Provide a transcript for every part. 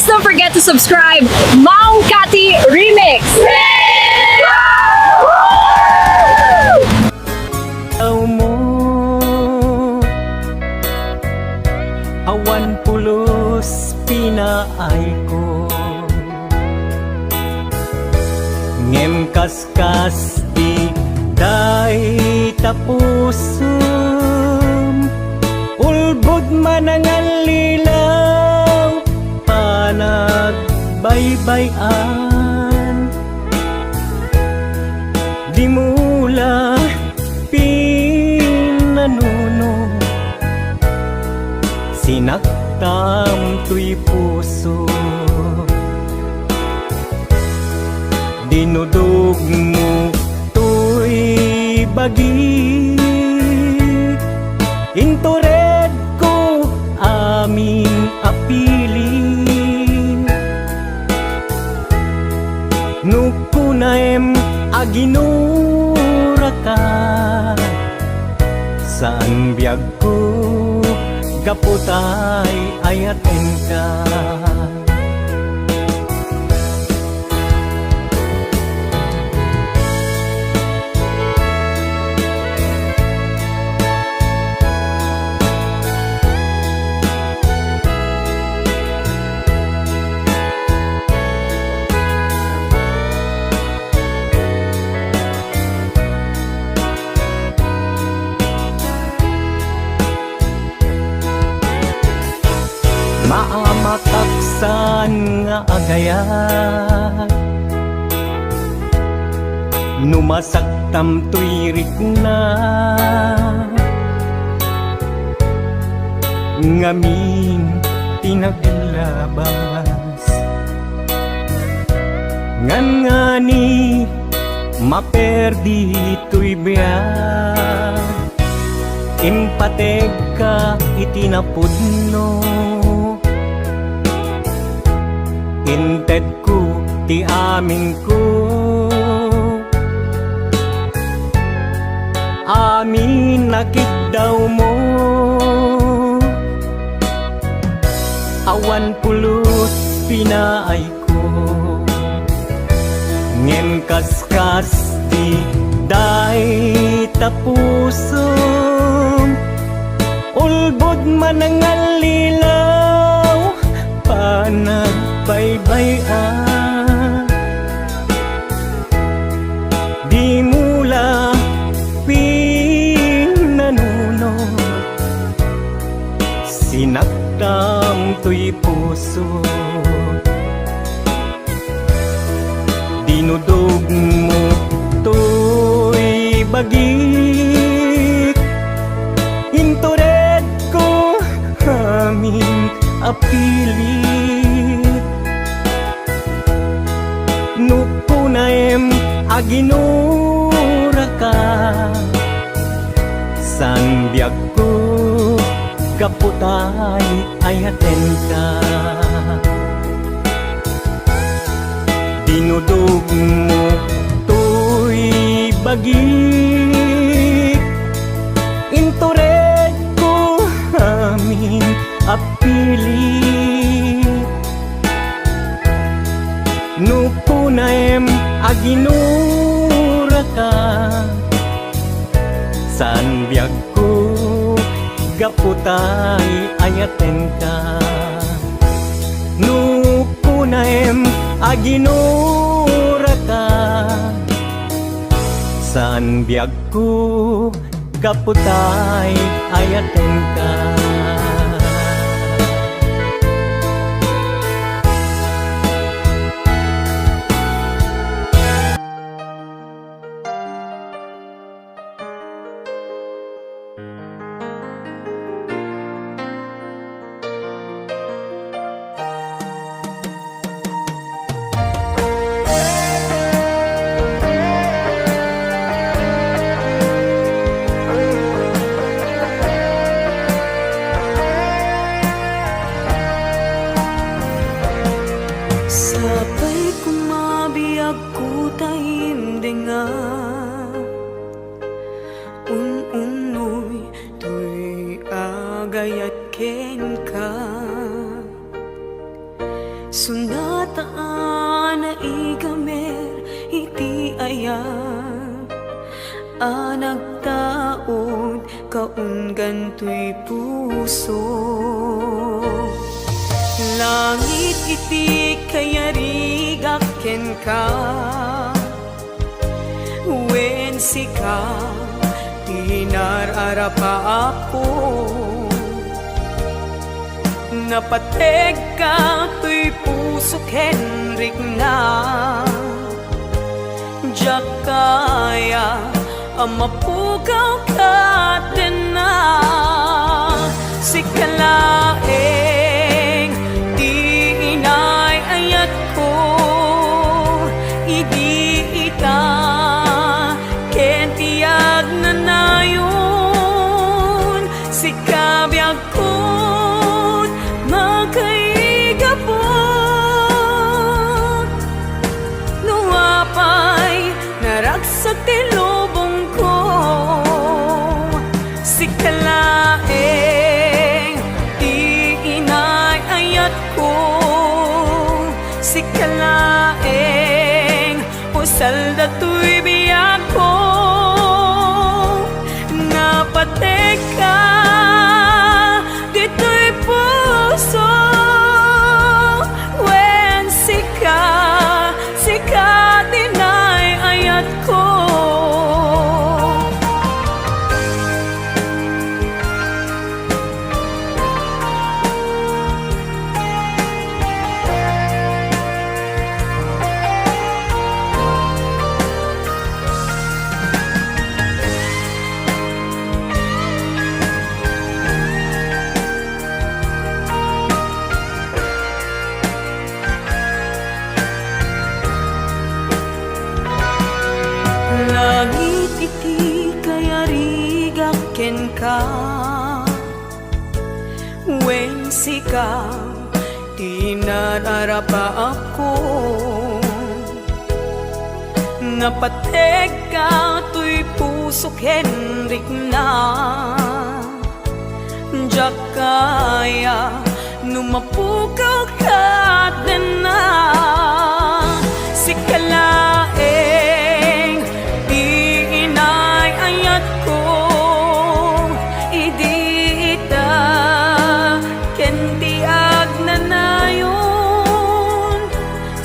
don't forget to subscribe. Mau Kati Remix! Mo awan pulos pinaay ko ngem kaskas di day tapusum ulbod manangan lilaw panagbaybayan di mula pinanuno sinaktam tuy puso dinudog mo tuy bagi intured ko aming apili nukunaem aginura ka saan biyag ko kaputay ayaten ka maamataksan nga agayat numasaktam tuirik na ngaming tinaglabas ngani maperdi tuy biyag impateg ka itinapudno inted ko ti amin ko amin nakigdaw mo awan pulos pinaay ko ngem kaskas di day tapusum ulbod manangal lilaw panagbaybayan di mula pinanuno sinaktam tuy puso dinudog mo tuy bagik intured ko aming apili nukunaem aginura ka san biyag ko kaputay ayaten ka dinudog mo tuy bagik intured ko aming apili nukunaem aginura ka san biyag ko gaputay ayaten ka nukunaem aginura ka san biyag ko gaputay ayaten ka gayat ken ka Sunataan na igamer iti ayat nagtaod kaunggan to'y puso. Langit iti kayarigak ken ka, wen sika tinararapa ako. Napateg ka to'y puso kenrik na, diyak kaya amapugaw ka din na. Sikalaeng di inay ayat ko, idi ita ken tiyag na nayon. Sikabiyag ko't magkaigapot, nuapay naragsak ti lubong ko. Sikalaeng di inay ayat ko, sikalaeng usal dato'y biyak ko. Napatek ka dito'y puso, wen sika dinay ayat ko. Langit iti kayarigak ken ka, wen sika tinararapa ako. Napateg ka to'y puso kenrik na, diyak kaya numapugaw ka din na. Sikalaeng di inay ayat ko, idi ita ken tiag na nayon.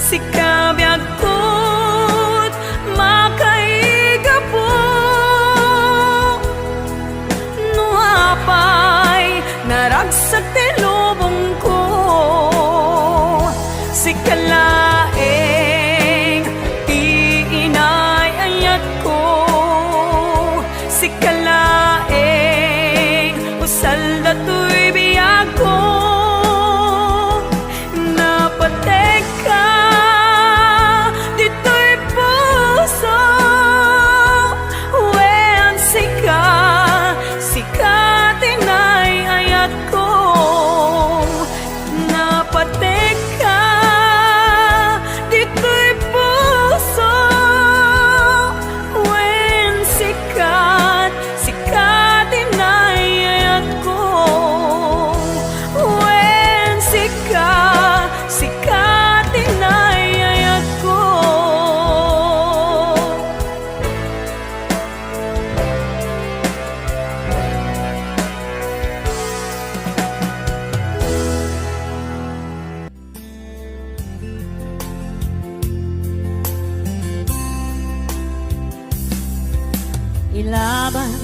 Sikabiyag ko't makaigapot, nuapay naragsak ti lubong ko. Sikalaeng di inay ayat ko, sikalaeng usal dato'y biyak ko. Napateg ka dito'y puso, wen sika tinay ayat ko. Napateg ka dito'y puso, wen sika tinay ayat ko. Wen sika tinay ayat ko. Ilaban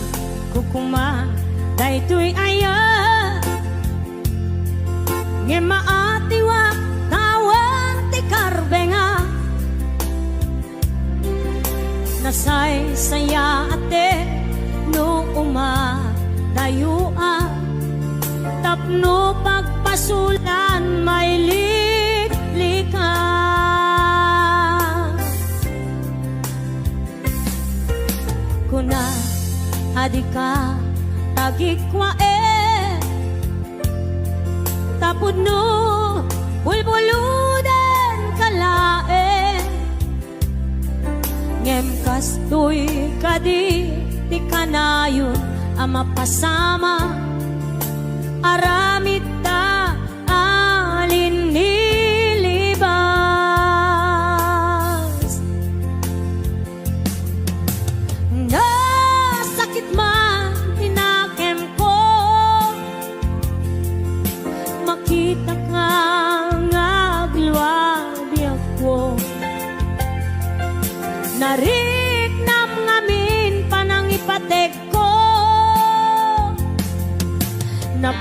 ko kuma daytoy aya, nge maatiwa tawan ti karbenga. Nasay saya ate no umadayua, tapno pagpasulan may liklika. Kuna adika tagikwa tapod no bulbuludan kalaen. Ngem kastoy kadi ti kanayon ama pasama, aramid ta alin nili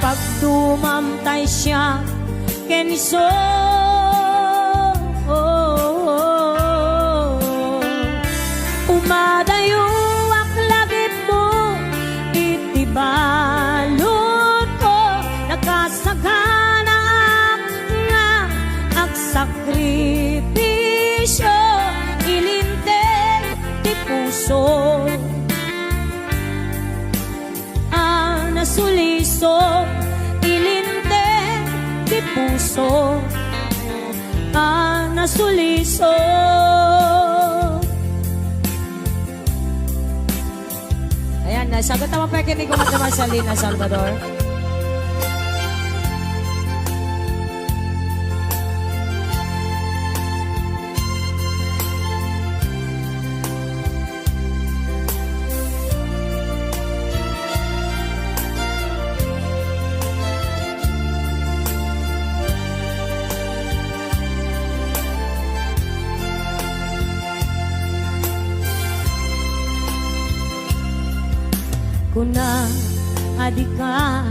napagdumamtay siya kenso. Umadayo ak lagip mo, itibalot ko, nakasagana nga ak sakripisyo, ilinteg ti puso. Nasuliso, ilinteg ti puso. Nasuliso. Ayan, sagot naman pa kinig ko naman sa Lina Salvador. Kuna adika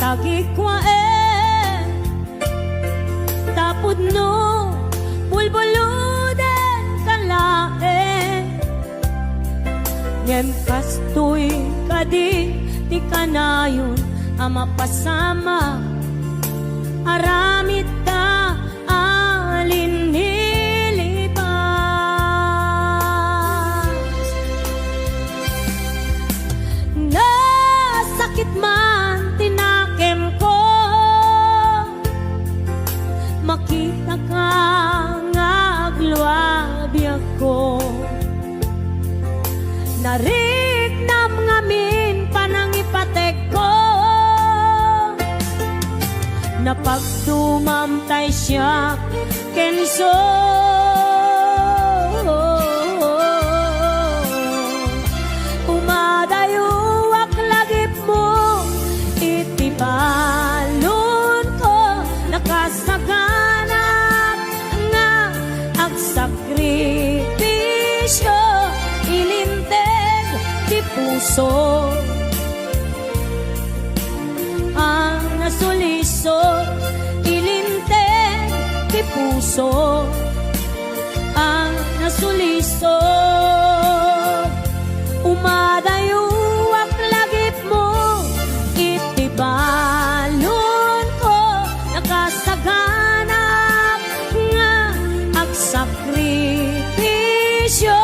tagikwaen tapod no bulbuluden kalaen ngem kastoy kadi ti kanayon ang mapasama aramid ta alin sakit man tinakem ko, makita ka nga agluabya ko. Nariknam ngamin panangipatek ko, napagdumamtay siya kenso. Umadayo balon ko, nakasaganap nga ang sakripisyo, ilinteg di puso. Ang nasuliso, ilinteg di puso. Ang nasuliso, umadayo balon ko, nakasaganap nga ang sakripisyo,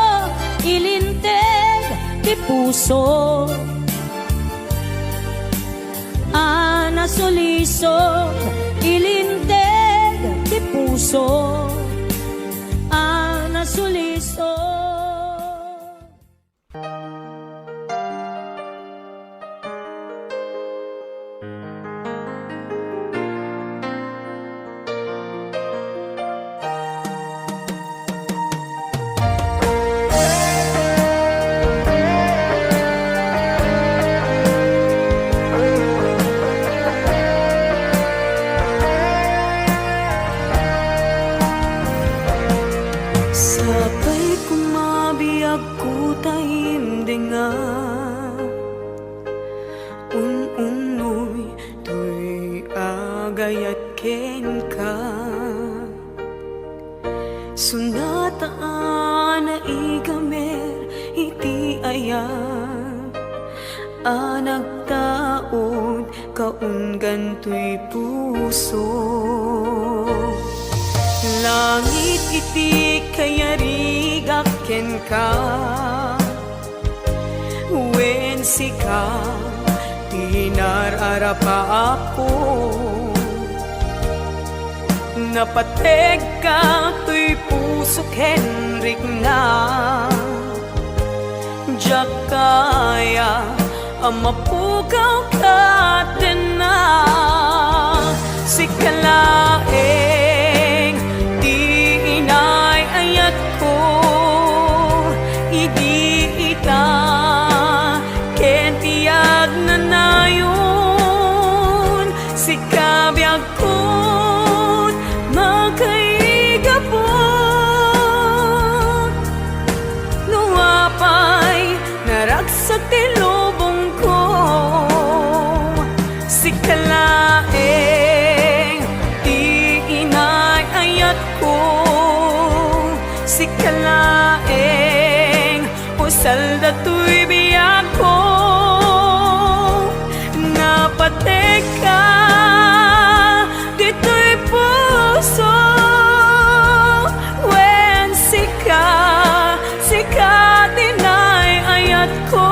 ilinteg di puso. Nasuliso, ilinteg di puso. Nasuliso. Sunataan na igamer iti ayam nagtaod kaunggan to'y puso. Langit iti kayarigak ken ka, wen sika tinararapa ako. Napateg ka to'y puso kenrik na, diyak kaya ang mapugaw ka din na. Sikalaeng di inay ayat ko, idi ita ken tiyag na nayon. Sikabiyag ko sa tilubong ko, sikala si kalaeng usal dato'y biyak ko napateka dito'y puso when sika dinay ayat ko.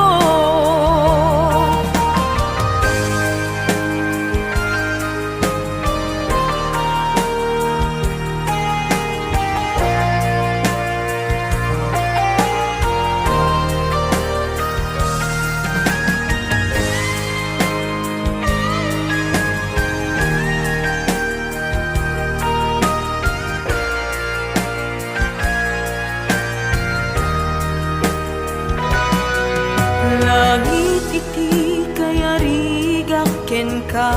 Langit iti kaya rigaken ka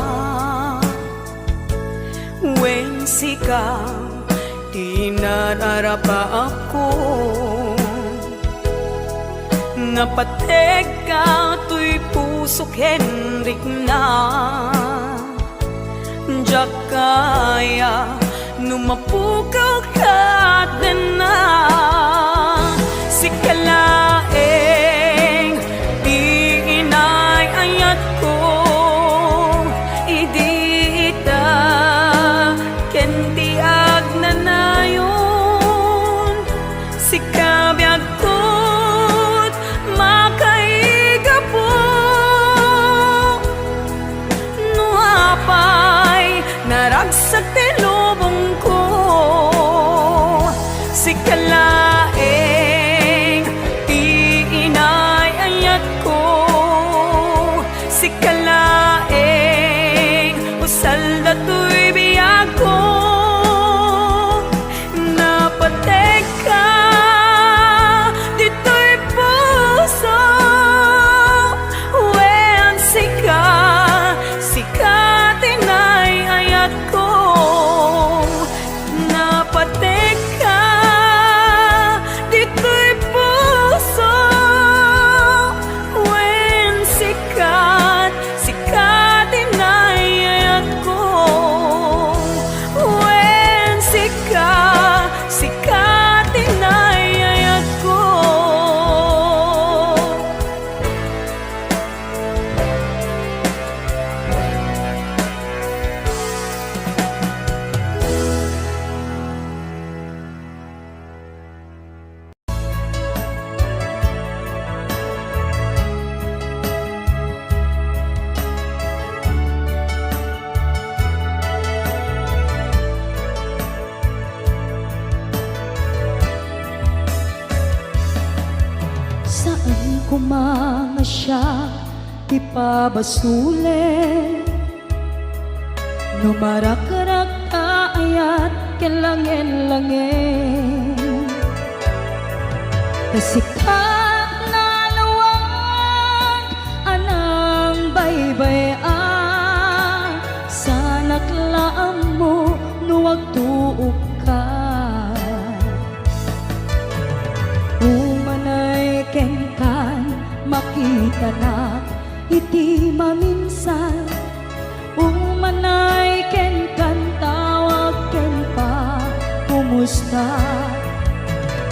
when sika tinararapa ako napateka to'y puso Henrik na diyak kaya numapukaw ka din na si kalaeng inay ayat ko idi ita kendi agnanayon si kabyag ko't makaiga po nuapay naragsak tilubong ko si kalaeng inay ayat ko si kalaeng usal dato'y biyak ko napateka dito'y puso when sika tinay ayat ko napateka dito'y puso when sika dinayat ko when sika dinayat ko. Saan ko siya ipabasule Numarak-rak ayat kelangin-langin Kasikat na lawag anang baybay-an Sanak laam mo nuwag tuok ka Umanay kenkan makita na iti maminsan Umanay kenkan tawag ken pa kumusta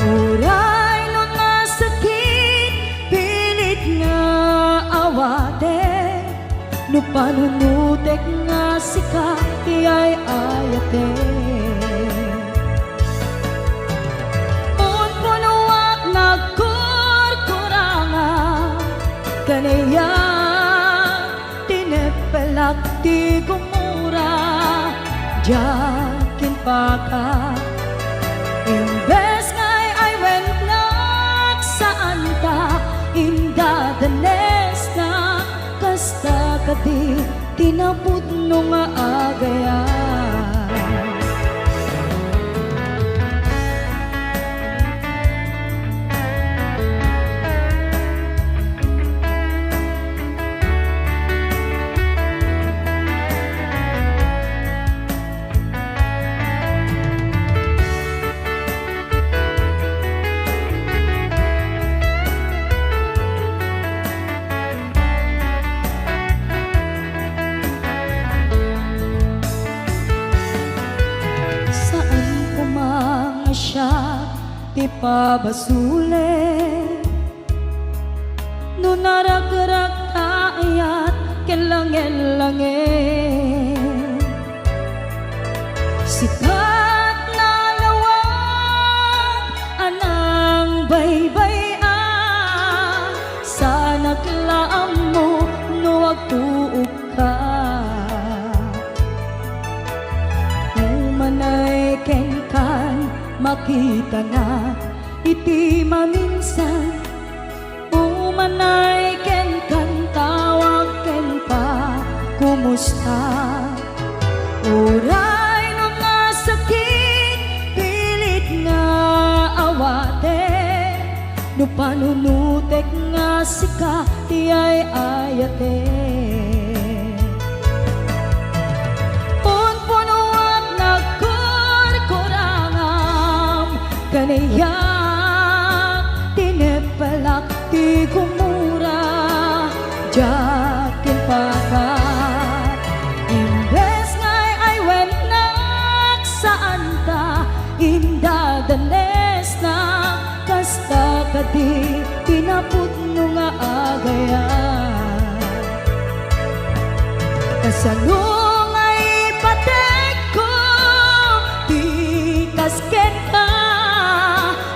Uray no nga sakit pilit nga awate No panunutek nga sika iyay ayate Kanaya tinepelak di gumura Jakin pa ka Imbes ngay ay went nak saan ka Inda danes na Kasta kadi tinapud no nga agayan ti pabasule. No naragrak ayat kelangel-langel, sikat na lawag anang baybayan, sa naglaam mo no agtuog ka. Umanay ken kan makita na iti maminsan, umanay ken kan tawag ken pa kumusta. Uray no nga sakit pilit nga awate, no panunutek nga sika ti ay ayate. Punpunuat nagkurkurangam kaniyak tinepelak ti kumura jakin pakat. Imbes ngay ay wenak saan ta indadanes na kasta kadi pinaputno nga agayan. Kasano ngay patek ko di kasken ka,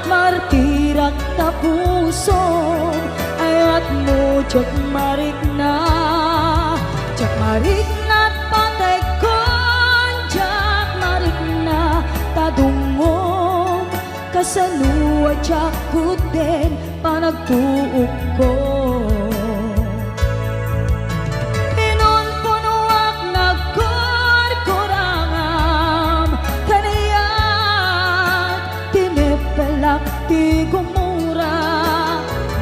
martirak ta puso ayat mo jak marik na patay ko, jak marik na tadungom kasano jak kuten panagtuog ko. Pinunpunuak nagkurkurangam kaniyak tinepelak ti gumura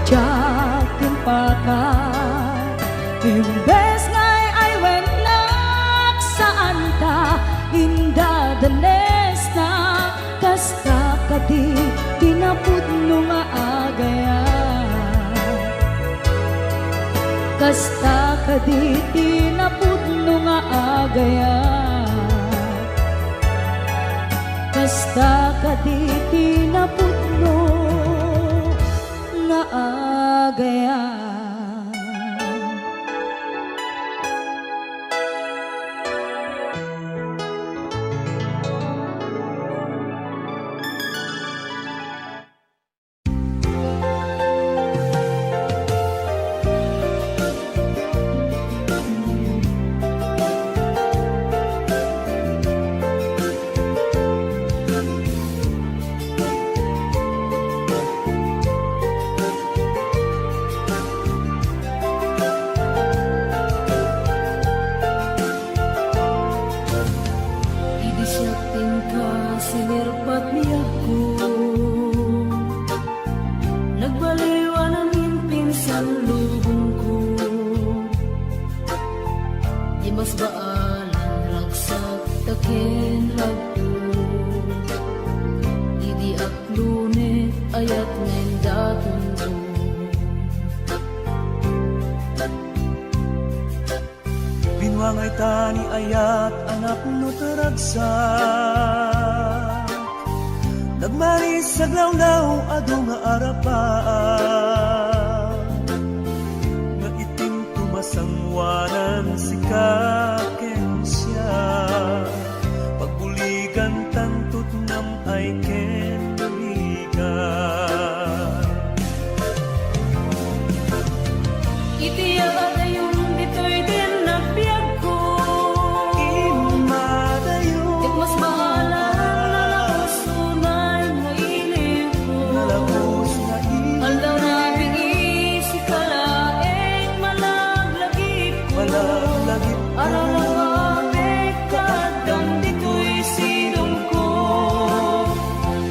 jakin pakat. Imbes ngay ay wenak saan ta indadanes na kasta kadi pinapudno nga agayan. Kasta kadi pinapudno nga agayan. Kasta kadi pinapudno nga agayan. Binwangay tani ayat anak no taragsak, nagmaris sa glawlaw adu nga arapaan, nga itim tumasangwanan si kaken siya, pagbuligan tantut nam ay ken buligan. Itiya yung dito'y din nagbiag ko, Imadayo mas bahala na sunay mo ilim ko. Nalabos na Aldaw na bigisi kalaeng malaglagip ko. Malaglagip ko. Arawawapit kadang dito'y silong ko.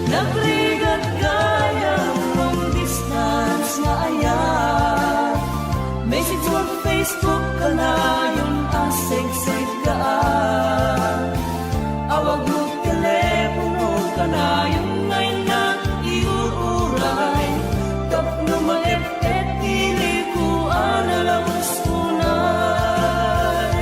Nagrigat gaya long distance nga ayat. Message mo Facebook ka na yung aseg-seg ka. Awag mo telepono ka na yung ngayon na iuuray. Tapno maipet ilikuan alawas unay.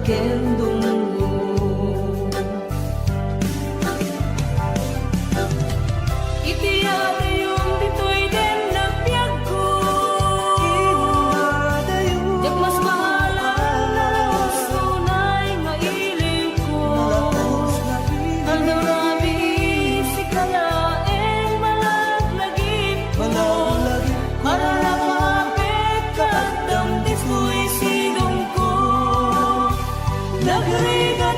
kendunggo. Itiyadayong dito'y din nagbiag ko. Yak mas mahalang nalaos tunay nga iling ko. Ang darami si kalaeng malaglagip ko. Para nakapit ka at ang disko'y sinong ko. Nagriga